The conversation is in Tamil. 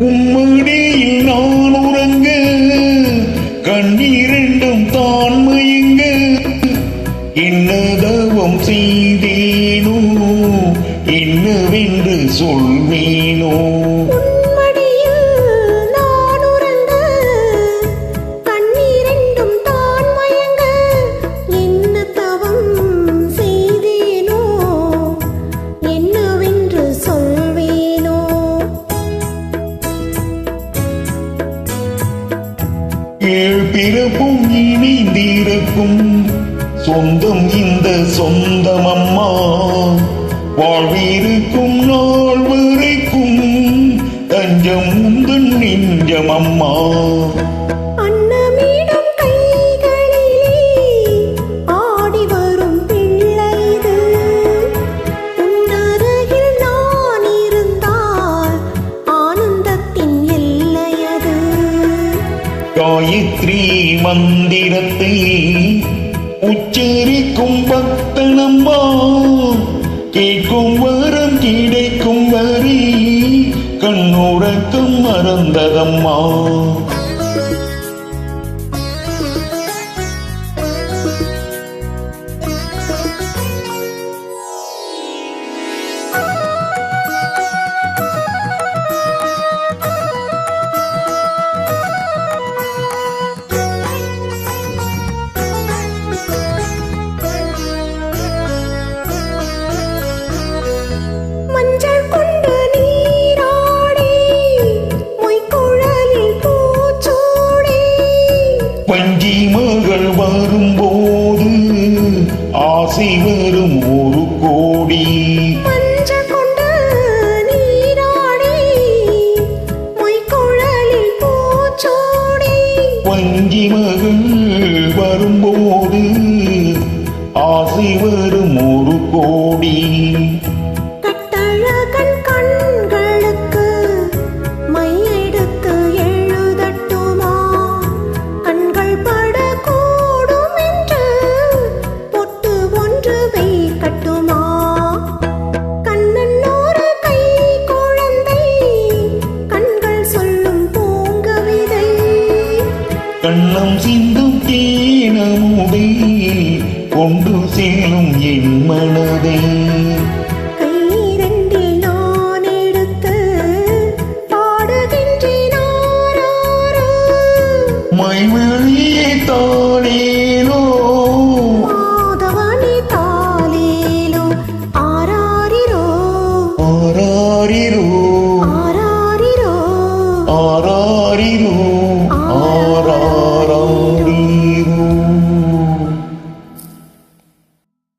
உம்மடியில் நான் உறங்க கண்ணீரெண்டும் தான் மயங்க என்னதவம் செய்தேனோ என்னவென்று சொல்வேனோ பிறப்பும் இணைந்திருக்கும் சொந்தம் இந்த சொந்தம் அம்மா வாழ்விருக்கும் நாள் வரைக்கும் தஞ்சம் உந்தன் நெஞ்சம் அம்மா காயத்ரி மந்திரத்தை உச்சரிக்கும் பக்தனம்மா கேட்கும் வரம் கிடைக்கும் வரி கண்ணுறக்கம் மறந்ததம்மா பஞ்சி மகள் வரும்போது ஆசை வரும் ஒரு கோடி பஞ்சி மகள் வரும்போது ஆசை வரும் ஒரு கோடி கண்ணம் சிந்தும் தேனமுதை கொண்டு சேரும் என் மனதை கையிரண்டில் நான் எடுத்து பாடுகின்றேன் மைமொழியை தாளேலோ மாதவனி தாளேலோ ஆராரிரோ ஆராரிரோ ஆராரிரோ ஆராரிரோ